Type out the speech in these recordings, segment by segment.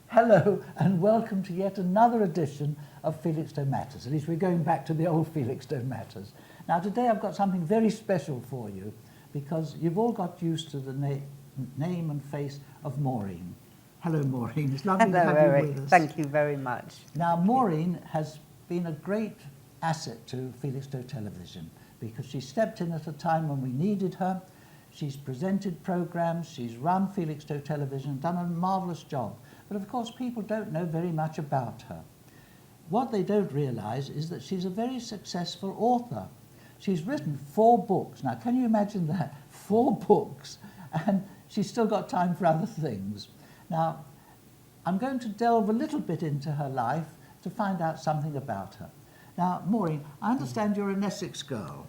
Hello and welcome to yet another edition of Felixstowe Matters. At least we're going back to the old Felixstowe Matters. Now today I've got something very special for you because you've all got used to the name and face of Maureen. Hello Maureen, it's lovely to have Eric. you with us. Thank you very much. Now Maureen has been a great asset to Felixstowe Television because she stepped in at a time when we needed her. She's presented programmes, she's run Felixstowe Television, done a marvellous job. But of course people don't know very much about her. What they don't realise is that she's a very successful author. She's written 4 books. Now can you imagine that? 4 books, and she's still got time for other things. Now I'm going to delve a little bit into her life to find out something about her. Now Maureen, I understand you're an Essex girl.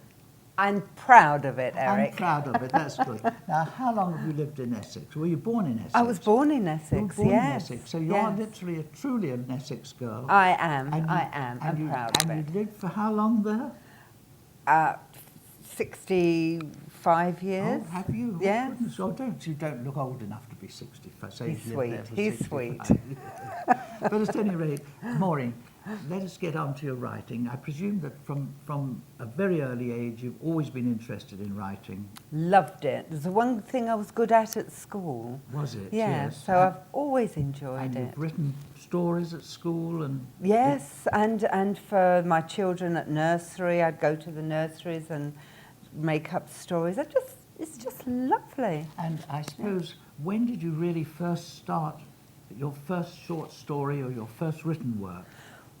I'm proud of it, Eric. I'm proud of it, that's good. Now, how long have you lived in Essex? Were you born in Essex? I was born in Essex, you were born yes. in Essex, so you're literally, truly an Essex girl. I am. I'm proud of it. And you lived for how long there? 65 years. Oh, have you? Yes. Oh, you don't look old enough to be 65. So He's sweet, he's sweet. But at any rate, Maureen, let us get on to your writing. I presume that from a very early age you've always been interested in writing. Loved it. There's the one thing I was good at school. Was it? Yeah, yes. So I've always enjoyed and it. You've written stories at school and... Yes, and for my children at nursery, I'd go to the nurseries and make up stories. It's just lovely. And I suppose, when did you really first start your first short story or your first written work?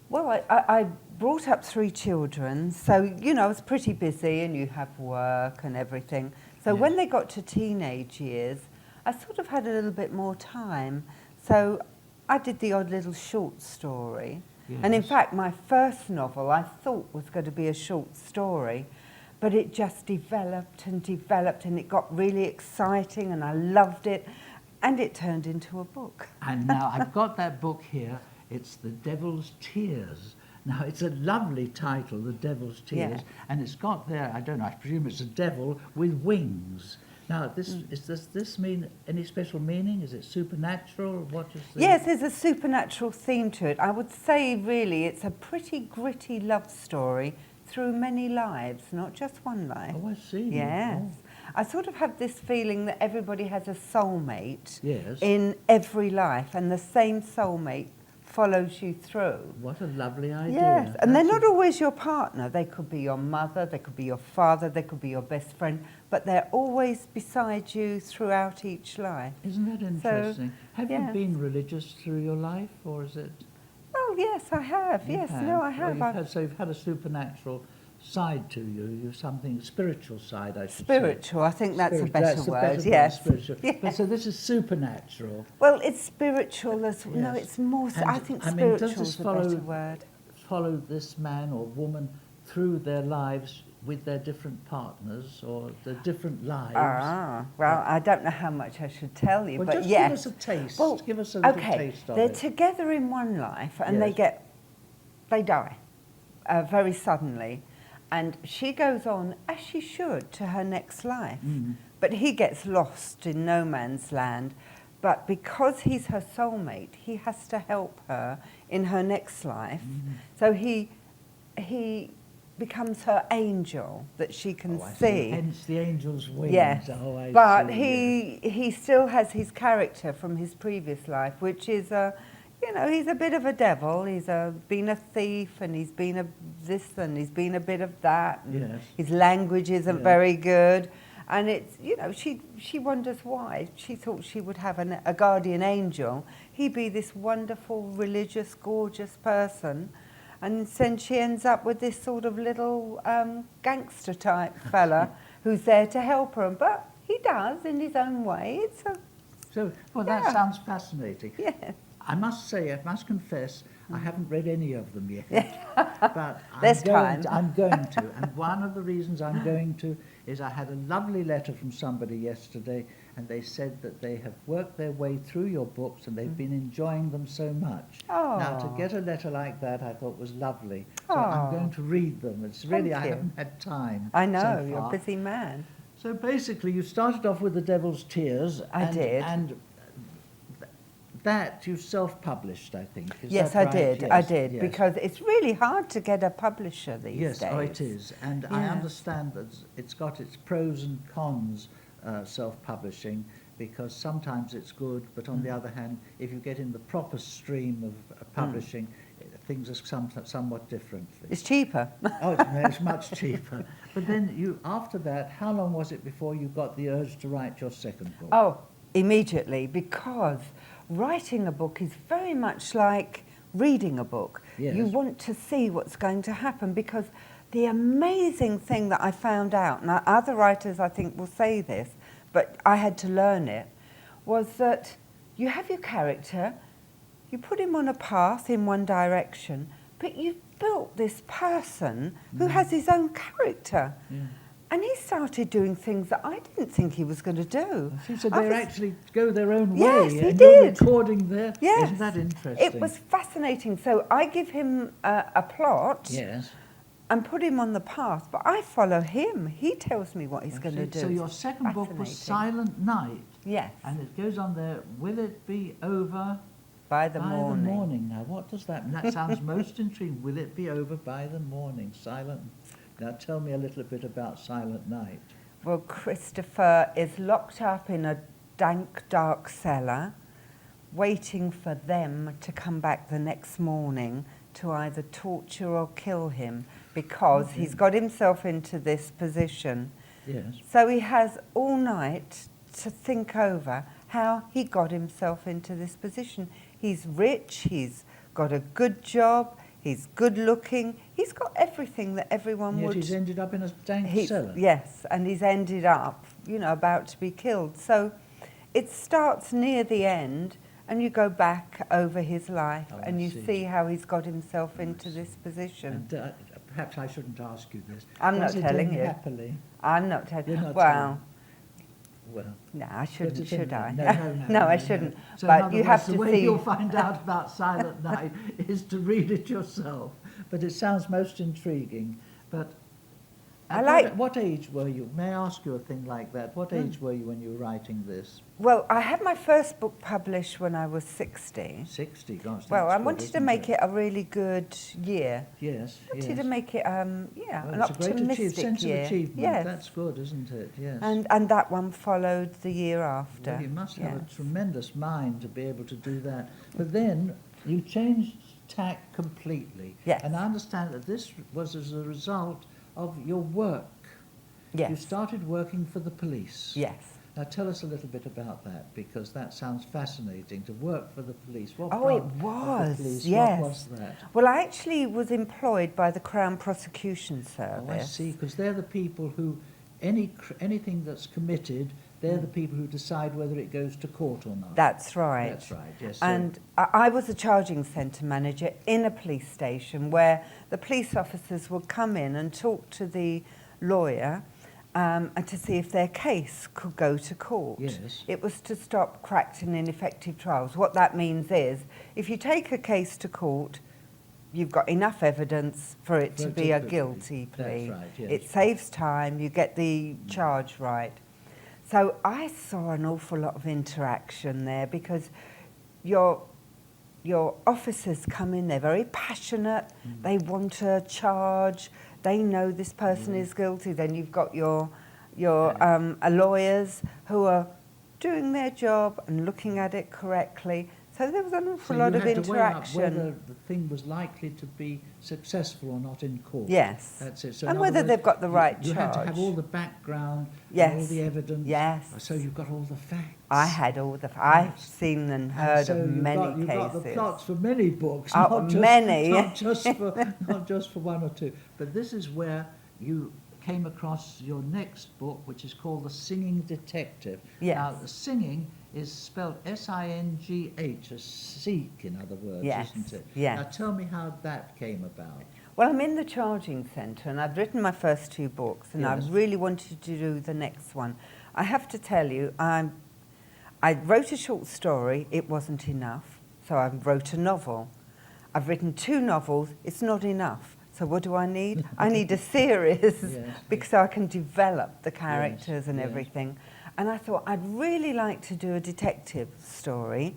Well, I brought up 3 children, so, you know, I was pretty busy and you have work and everything. So when they got to teenage years, I sort of had a little bit more time. So I did the odd little short story. Yes. And in fact, my first novel I thought was going to be a short story, but it just developed and it got really exciting and I loved it. And it turned into a book. And now I've got that book here. It's The Devil's Tears. Now, it's a lovely title, The Devil's Tears, and it's got there, I don't know, I presume it's a devil with wings. Now, does this mean any special meaning? Is it supernatural? What is the... Yes, there's a supernatural theme to it. I would say, really, it's a pretty gritty love story through many lives, not just one life. Oh, I see. Yes. Oh. I sort of have this feeling that everybody has a soulmate Yes. in every life, and the same soulmate follows you through. What a lovely idea. Yes, and they're not always your partner. They could be your mother, they could be your father, they could be your best friend, but they're always beside you throughout each life. Isn't that interesting? So, have you been religious through your life, or is it... Oh, yes, I have. Yes, no, I have. Well, so you've had a supernatural side to you, something spiritual side, I should Spiritual, I think that's a better word, yes. yes. Spiritual. Yeah. But so this is supernatural. Well, it's spiritual as well. No, Yes. it's more, And, I think I mean, does spiritual this is a better word. follow this man or woman through their lives with their different partners or the different lives? Ah, well, I don't know how much I should tell you, Well, but just yes. give us a taste. Well, give us a little okay, taste of they're it. together in one life and Yes. they die very suddenly. And she goes on, as she should, to her next life. Mm. But he gets lost in no man's land. But because he's her soulmate, he has to help her in her next life. Mm. So he becomes her angel that she can I see. Hence the angel's wings. Yes, Oh, I but see, he still has his character from his previous life, which is you know, he's a bit of a devil. He's been a thief, and he's been a this, and he's been a bit of that. And Yes. his language isn't very good, and it's, you know, she wonders why. She thought she would have a guardian angel. He'd be this wonderful, religious, gorgeous person, and then she ends up with this sort of little gangster type fella who's there to help her. But he does in his own way. It's that sounds fascinating. Yeah. I must say, I must confess, I haven't read any of them yet. But I'm going to. And one of the reasons I'm going to is I had a lovely letter from somebody yesterday, and they said that they have worked their way through your books and they've been enjoying them so much. Oh. Now, to get a letter like that, I thought was lovely. So I'm going to read them. It's really, I haven't had time. I know, so you're far. a busy man. So basically, you started off with The Devil's Tears. I did. And that you self-published, I think. Is Yes, that I right? did. Yes, I did, yes. because it's really hard to get a publisher these Yes, days. oh, it is. And I Yes. understand that it's got its pros and cons, self-publishing, because sometimes it's good, but on the other hand, if you get in the proper stream of publishing, things are somewhat differently. It's cheaper. Oh, it's much cheaper. But then after that, how long was it before you got the urge to write your second book? Oh, immediately, because writing a book is very much like reading a book. Yes. You want to see what's going to happen, because the amazing thing that I found out, and other writers I think will say this, but I had to learn it, was that you have your character, you put him on a path in one direction, but you've built this person who has his own character. Yeah. And he started doing things that I didn't think he was going to do. So they actually go their own way. Yes, he and did. You're recording there. Yes. Isn't that interesting? It was fascinating. So I give him a plot Yes. and put him on the path, but I follow him. He tells me what he's going to do. So your second book was Silent Night. Yes. And it goes on there, will it be over By the by morning. the morning? Now, what does that mean? That sounds most intriguing. Will it be over by the morning? Silent. Now, tell me a little bit about Silent Night. Well, Christopher is locked up in a dank, dark cellar, waiting for them to come back the next morning to either torture or kill him, because he's got himself into this position. Yes. So he has all night to think over how he got himself into this position. He's rich, he's got a good job, he's good looking, he's got everything that everyone Yet would... he's ended up in a dank cellar. Yes, and he's ended up, about to be killed. So it starts near the end, and you go back over his life, and you see how he's got himself into this position. And perhaps I shouldn't ask you this. I'm Was not it telling end you. happily? I'm not telling You're you. not Well, Well, no, I shouldn't, but should I? No, I shouldn't. So But in other you words, have the to way see. you'll find out about Silent Night is to read it yourself. But it sounds most intriguing. But at what age were you? May I ask you a thing like that? What age were you when you were writing this? Well, I had my first book published when I was 60. 60, gosh. Well, that's I good, wanted to isn't make it a really good year. Yes, I wanted yes. to make it, Well, an it's a great optimistic sense year. of achievement. Yes. That's good, isn't it? Yes. And that one followed the year after. Well, you must have Yes. a tremendous mind to be able to do that. But then you changed tack completely. Yes. And I understand that this was as a result of your work. Yes. You started working for the police. Yes. Now tell us a little bit about that, because that sounds fascinating, to work for the police. What Oh, it branch of was, the police? yes. What was that? Well, I actually was employed by the Crown Prosecution Service. Oh, I see, because they're the people who, anything that's committed, they're the people who decide whether it goes to court or not. That's right. That's right, yes. So And I was a charging centre manager in a police station where the police officers would come in and talk to the lawyer and to see if their case could go to court. Yes. It was to stop cracked and ineffective trials. What that means is, if you take a case to court, you've got enough evidence for it to be a guilty plea. That's right, yes. It saves time, you get the charge right. So I saw an awful lot of interaction there, because your officers come in, they're very passionate, they want a charge, they know this person is guilty. Then you've got your lawyers who are doing their job and looking at it correctly. So there was an awful lot of interaction. So you had to weigh up whether the thing was likely to be successful or not in court. Yes. That's it. So And in whether other words, they've got the right you had to charge. have all the background, Yes. and all the evidence. Yes. So you've got all the facts. I had all the... I've seen and heard so of many you've got the cases. plots for many books, Oh, not just, many. not just for one or two. But this is where you came across your next book, which is called The Singing Detective. Yes. Now, the singing is spelled S-I-N-G-H, a Sikh, in other words, Yes, isn't it? yes. Now, tell me how that came about. Well, I'm in the charging centre, and I've written my first two books, and Yes. I really wanted to do the next one. I have to tell you, I wrote a short story, it wasn't enough, so I wrote a novel. I've written 2 novels, it's not enough. So what do I need? I need a series, Yes, because I can develop the characters and yes. everything. And I thought I'd really like to do a detective story.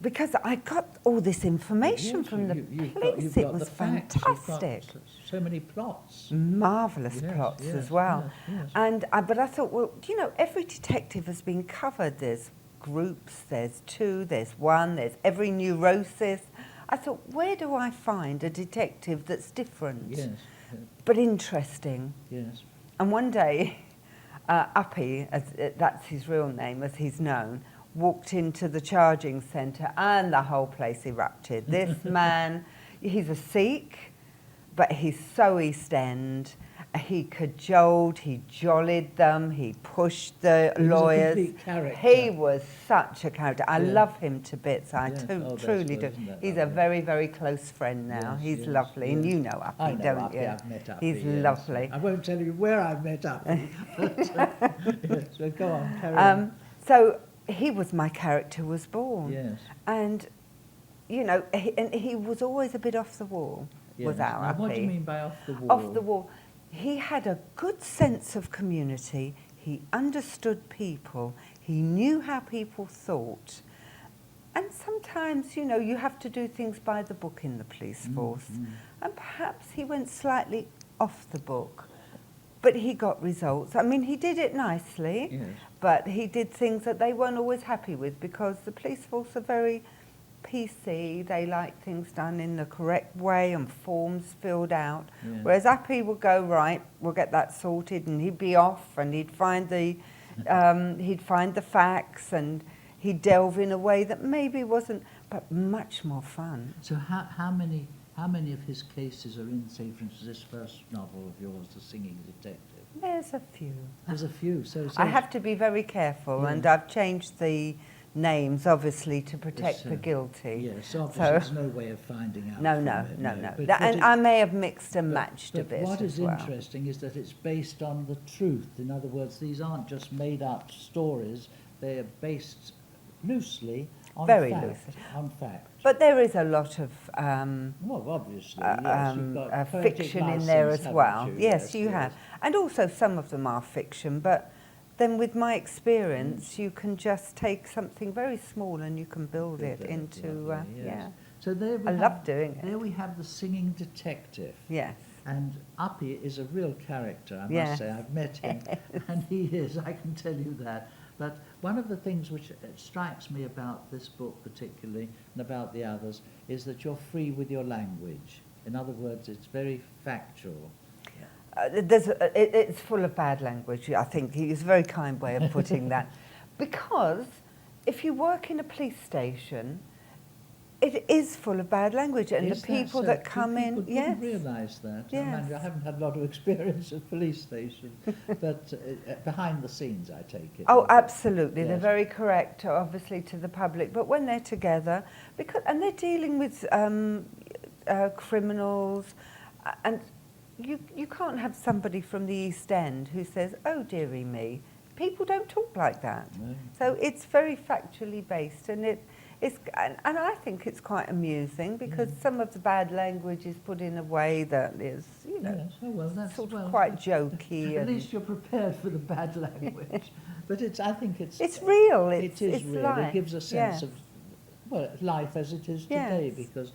because I got all this information Yes, from the you've police. got It was the facts, you've got fantastic. so many plots. Marvellous Yes, plots yes, as well. yes, yes. And but I thought, well, you know, every detective has been covered. There's groups, there's 2, there's 1, there's every neurosis. I thought, where do I find a detective that's different, Yes, but interesting? yes. And one day, Uppy, that's his real name, as he's known, walked into the charging centre and the whole place erupted. This man, he's a Sikh, but he's so East End. He cajoled, he jollied them, he pushed the He was a lawyers. complete character. He was such a character. I Yeah. love him to bits. I Yes. Oh, that's truly good, do. isn't that He's a lovely? very, very close friend now. Yes, He's yes, lovely. And yes. you know Uppy, I know don't Uppy, you? I've met Uppy. He's yes. lovely. I won't tell you where I've met Uppy, but yes, so go on, carry on. So he was my character was born. Yes. And, you know, he was always a bit off the wall, Yes. was our Now, Uppy. what do you mean by off the wall? Off the wall. He had a good sense of community. He understood people. He knew how people thought. And sometimes, you know, you have to do things by the book in the police force. And perhaps he went slightly off the book. But he got results. I mean, he did it nicely, Yes. but he did things that they weren't always happy with because the police force are very PC. They like things done in the correct way and forms filled out. Yeah. Whereas Uppy would go, right, we'll get that sorted, and he'd be off and he'd find the facts and he'd delve in a way that maybe wasn't, but much more fun. So how many of his cases are in, say, for instance, this first novel of yours, The Singing Detective? There's a few. There's a few. So I have to be very careful, and I've changed the names, obviously, to protect the guilty. Yes, obviously So- there's no way of finding out. No. But And I may have mixed and matched a but bit what as is well. interesting is that it's based on the truth. In other words, these aren't just made-up stories. They are based loosely on Very fact. loosely. On fact. But there is a lot of Well, obviously, yes. You've got poetic fiction in there license, as haven't well. you? Yes, you have. And also some of them are fiction, but then with my experience, you can just take something very small and you can build it Very into, lovely, yes. yeah. So there we I have, love doing it. There we have the singing detective. Yes. And Uppy is a real character, I must Yes. say. I've met him, and he is, I can tell you that. But one of the things which strikes me about this book particularly, and about the others, is that you're free with your language. In other words, it's very factual. It's full of bad language, I think. It's a very kind way of putting that. Because if you work in a police station, it is full of bad language, and Is the people so? that come in, People yes. didn't realise that. Yes. I haven't had a lot of experience at police stations, but behind the scenes, I take it. Oh, absolutely. They're Yes. very correct, obviously, to the public. But when they're together, and they're dealing with criminals, and you can't have somebody from the East End who says, "Oh, dearie me." People don't talk like that. No. So it's very factually based, and and I think it's quite amusing because some of the bad language is put in a way that is, you know, Yes. Oh, well, that's sort of well, quite jokey. At and least you're prepared for the bad language. But I think it's real. It is real. life. It gives a sense Yeah. of, well, life as it is today, Yes. because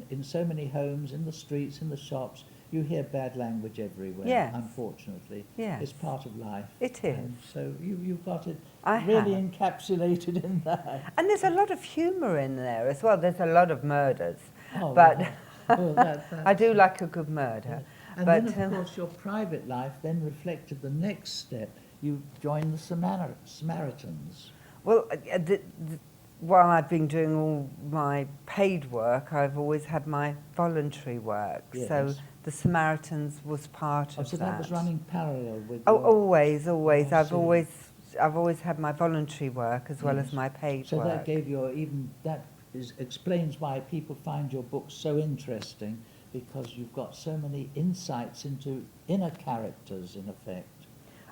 in so many homes, in the streets, in the shops, you hear bad language everywhere, Yes. unfortunately. Yes. It's part of life. It is. And so you've got it I really have. encapsulated in that. And there's a lot of humour in there as well. There's a lot of murders, Oh, but well, that- I do like a good murder. And But, then, of course, your private life then reflected the next step. You joined the Samaritans. Well, while I've been doing all my paid work, I've always had my voluntary work. So Yes. the Samaritans was part Oh, of so that. that was running parallel with Oh, your... always. Oh, I I've see. always had my voluntary work as well Yes. as my paid So work. that gave you explains why people find your books so interesting, because you've got so many insights into inner characters, in effect.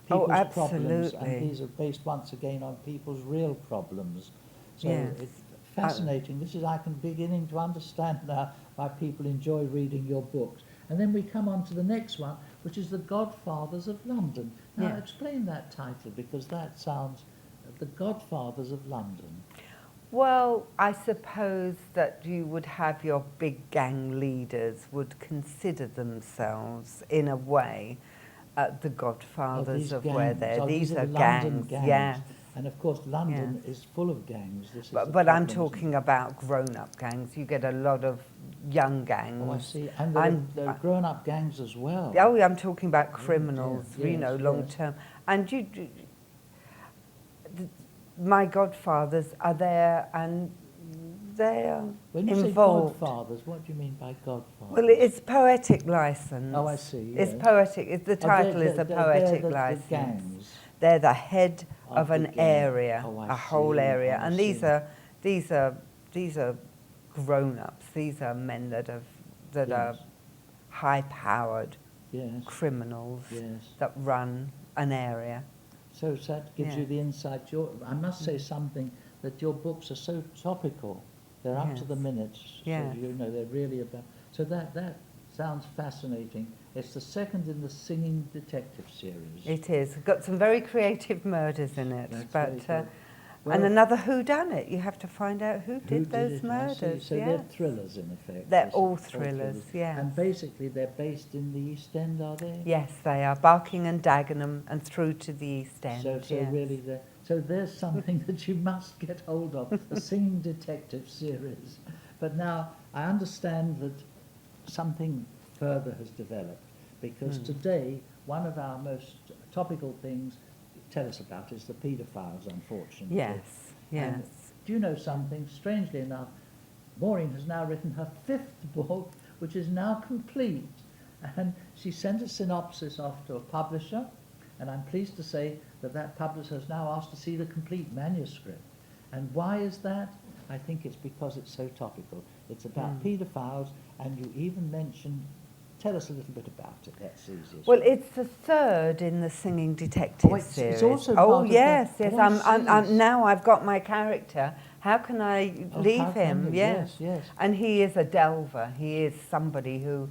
Oh, People's problems, absolutely. and these are based once again on people's real problems. So Yes. it's fascinating. I can beginning to understand now why people enjoy reading your books. And then we come on to the next one, which is The Godfathers of London. Now, Yeah. explain that title, because that sounds... The Godfathers of London. Well, I suppose that you would have your big gang leaders would consider themselves, in a way, the godfathers of where they're. Oh, these are the London gangs, yes. And of course, London is full of gangs. This is the But I'm problem, isn't talking it? about grown-up gangs. You get a lot of young gangs. Oh, I see. And there are grown-up gangs as well. Oh, I'm talking about criminals, yes, you know, yes. long-term. And my godfathers are there, and they're When you involved. say godfathers, what do you mean by godfathers? Well, it's poetic license. Oh, I see. It's yes. poetic. The title is a poetic they're license. The gangs. They're the head of the an gang. area, Oh, I a whole see. area, Oh, I and see. these are grown-ups. These are men that Yes. are high-powered Yes. criminals Yes. that run an area. So that gives you the insight. I must say something, that your books are so topical. They're up to the minute. Yes. So, you know, they're really about... So that sounds fascinating. It's the second in the Singing Detective series. It is. Got some very creative murders in it. That's but very good. Well, and another whodunit. You have to find out who did those it? I see. murders. So yes. they're thrillers, in effect. They're Yes, all thrillers, yes. And basically, they're based in the East End, are they? Yes, they are. Barking and Dagenham and through to the East End. So yes. really, so there's something that you must get hold of, the Singing Detective series. But now, I understand that something further has developed, because today, one of our most topical things, tell us about, is the paedophiles, unfortunately. Yes, yes. And do you know something? Strangely enough, Maureen has now written her 5th book, which is now complete. And she sent a synopsis off to a publisher, and I'm pleased to say that that publisher has now asked to see the complete manuscript. And why is that? I think it's because it's so topical. It's about paedophiles, and you even mention... Tell us a little bit about it. That's easy. Well, it's the third in the Singing Detective series. It's also part of yes, the, yes. I'm now I've got my character. How can I leave him? Yes, yes. And he is a delver. He is somebody who,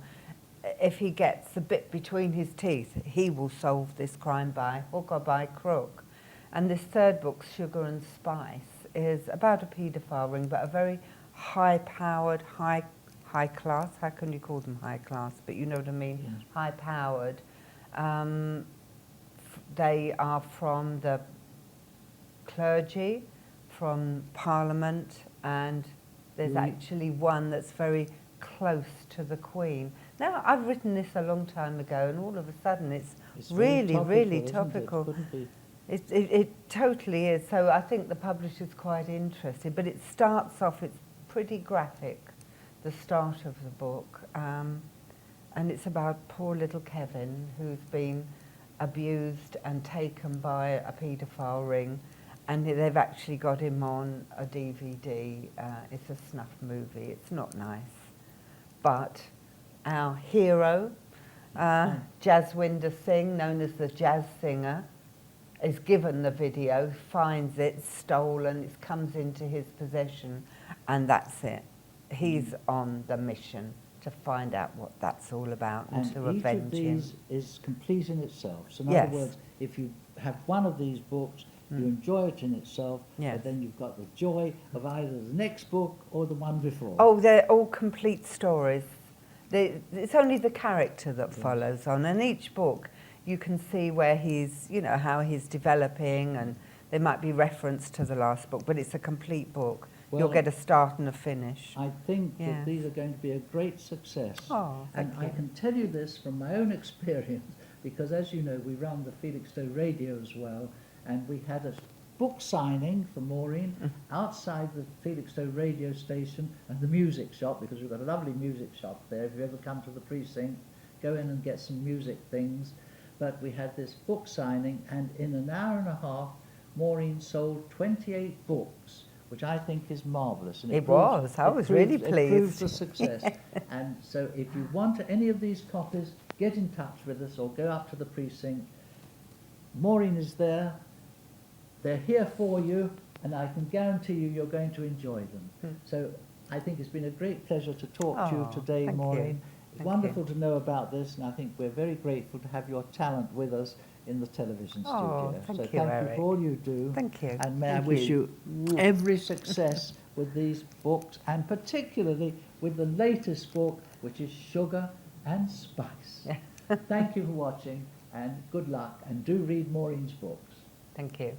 if he gets a bit between his teeth, he will solve this crime by hook or by crook. And this third book, Sugar and Spice, is about a paedophile ring, but a very high-powered, high class. How can you call them high class? But you know what I mean. Yes. High powered. They are from the clergy, from Parliament, and there's actually one that's very close to the Queen. Now, I've written this a long time ago, and all of a sudden it's really, really topical. It totally is. So I think the publisher's quite interested, but it starts off, it's pretty graphic, the start of the book, and it's about poor little Kevin, who's been abused and taken by a paedophile ring, and they've actually got him on a DVD. It's a snuff movie. It's not nice, but our hero, Jaswinder Singh, known as the Jazz Singer, is given the video, finds it stolen, it comes into his possession, and that's it. He's on the mission to find out what that's all about and to avenge him. Each of these is complete in itself. So in Yes. other words, if you have one of these books, you enjoy it in itself, Yes. but then you've got the joy of either the next book or the one before. Oh, they're all complete stories. It's only the character that follows on, and each book you can see where he's, you know, how he's developing, and there might be reference to the last book, but it's a complete book. You'll get a start and a finish. I think that Yes. these are going to be a great success. Oh, and thank I you. can tell you this from my own experience, because as you know, we run the Felixstowe radio as well, and we had a book signing for Maureen outside the Felixstowe radio station and the music shop, because we've got a lovely music shop there. If you ever come to the precinct, go in and get some music things. But we had this book signing, and in an hour and a half, Maureen sold 28 books, which I think is marvellous. And It was. I was really It proves pleased. a success. And so if you want any of these copies, get in touch with us or go up to the precinct. Maureen is there. They're here for you, and I can guarantee you you're going to enjoy them. So I think it's been a great pleasure to talk to you today, thank Maureen. you. It's Thank wonderful to know about this, and I think we're very grateful to have your talent with us in the television Oh, studio. thank So you, thank you Eric. for all you do. Thank you. And may I Thank wish you you. every success with these books, and particularly with the latest book, which is Sugar and Spice. Thank you for watching, and good luck, and do read Maureen's books. Thank you.